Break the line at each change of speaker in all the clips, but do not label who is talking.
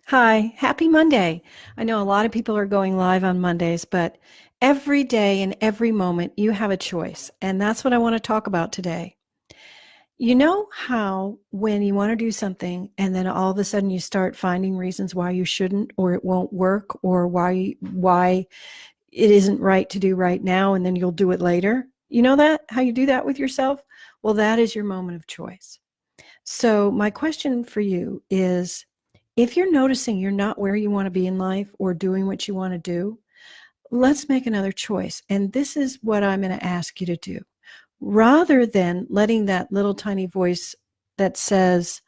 Hi, happy Monday. I know a lot of people are going live on Mondays, but every day and every moment you have a choice. And that's what I want to talk about today. You know how when you want to do something and then all of a sudden you start finding reasons why you shouldn't or it won't work or why it isn't right to do right now and then you'll do it later? You know that? How you do that with yourself? Well, that is your moment of choice. So, my question for you is if you're noticing you're not where you want to be in life or doing what you want to do, let's make another choice. And this is what I'm going to ask you to do. Rather than letting that little tiny voice that says,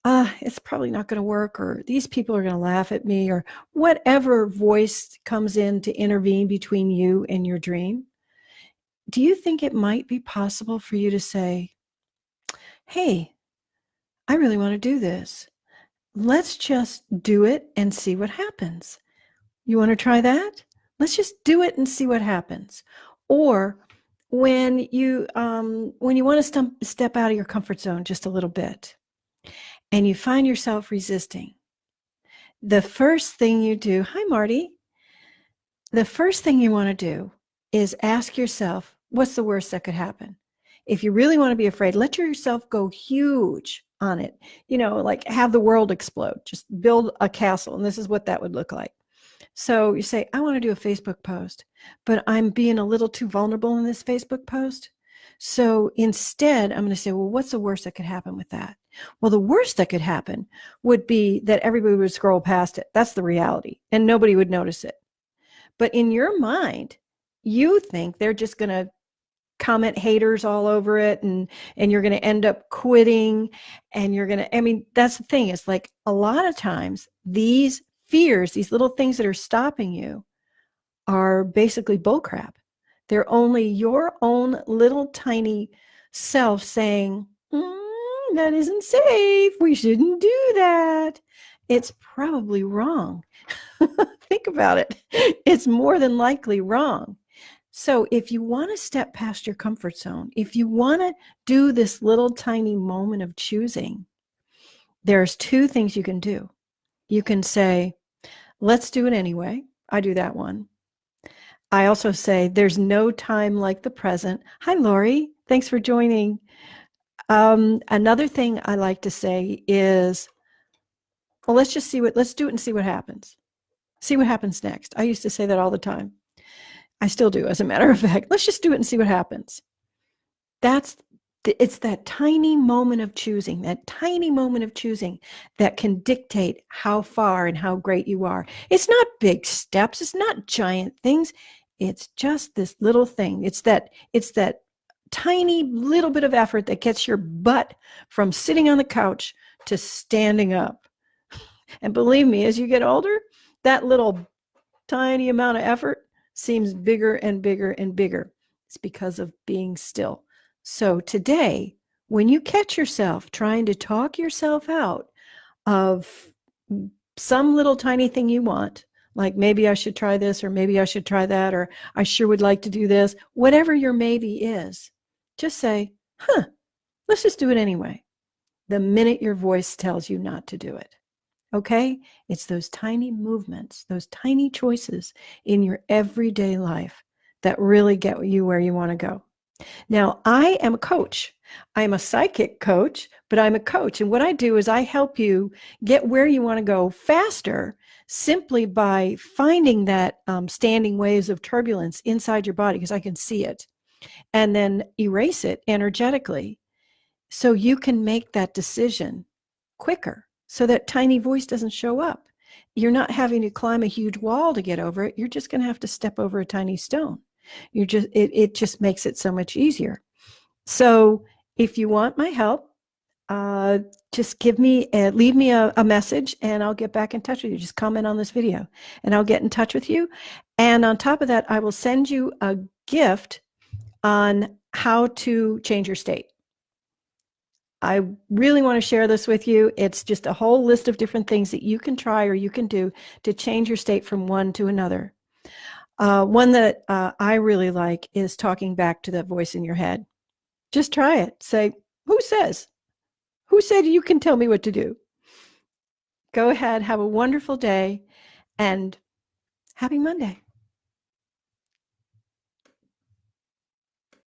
it's probably not going to work, or these people are going to laugh at me, or whatever voice comes in to intervene between you and your dream, do you think it might be possible for you to say, hey, I really want to do this. Let's just do it and see what happens. You want to try that? Let's just do it and see what happens. Or when you want to step out of your comfort zone just a little bit and you find yourself resisting, the first thing you do, hi Marty, the first thing you want to do is ask yourself, what's the worst that could happen? If you really want to be afraid, let yourself go huge on it. Like have the world explode. Just build a castle. And this is what that would look like. So you say, I want to do a Facebook post, but I'm being a little too vulnerable in this Facebook post. So instead, I'm going to say, well, what's the worst that could happen with that? Well, the worst that could happen would be that everybody would scroll past it. That's the reality. And nobody would notice it. But in your mind, you think they're just going to comment haters all over it and you're going to end up quitting and you're going to, that's the thing. It's like a lot of times these fears, these little things that are stopping you are basically bullcrap. They're only your own little tiny self saying, that isn't safe. We shouldn't do that. It's probably wrong. Think about it. It's more than likely wrong. So if you want to step past your comfort zone, if you want to do this little tiny moment of choosing, there's two things you can do. You can say, let's do it anyway. I do that one. I also say, there's no time like the present. Hi, Lori. Thanks for joining. Another thing I like to say is, well, let's do it and see what happens. See what happens next. I used to say that all the time. I still do, as a matter of fact. Let's just do it and see what happens. It's that tiny moment of choosing, that can dictate how far and how great you are. It's not big steps. It's not giant things. It's just this little thing. It's that tiny little bit of effort that gets your butt from sitting on the couch to standing up. And believe me, as you get older, that little tiny amount of effort seems bigger and bigger and bigger. It's because of being still. So today, when you catch yourself trying to talk yourself out of some little tiny thing you want, like maybe I should try this, or maybe I should try that, or I sure would like to do this, whatever your maybe is, just say, let's just do it anyway. The minute your voice tells you not to do it. Okay? It's those tiny movements, those tiny choices in your everyday life that really get you where you want to go. Now, I am a coach. I'm a psychic coach, but I'm a coach. And what I do is I help you get where you want to go faster simply by finding that standing waves of turbulence inside your body, because I can see it, and then erase it energetically so you can make that decision quicker, so that tiny voice doesn't show up. You're not having to climb a huge wall to get over it. You're just going to have to step over a tiny stone. It just makes it so much easier. So if you want my help, just leave me a message and I'll get back in touch with you. Just comment on this video and I'll get in touch with you. And on top of that, I will send you a gift on how to change your state. I really want to share this with you. It's just a whole list of different things that you can try or you can do to change your state from one to another. One that I really like is talking back to that voice in your head. Just try it. Say, who said you can tell me what to do? Go ahead, have a wonderful day, and happy Monday.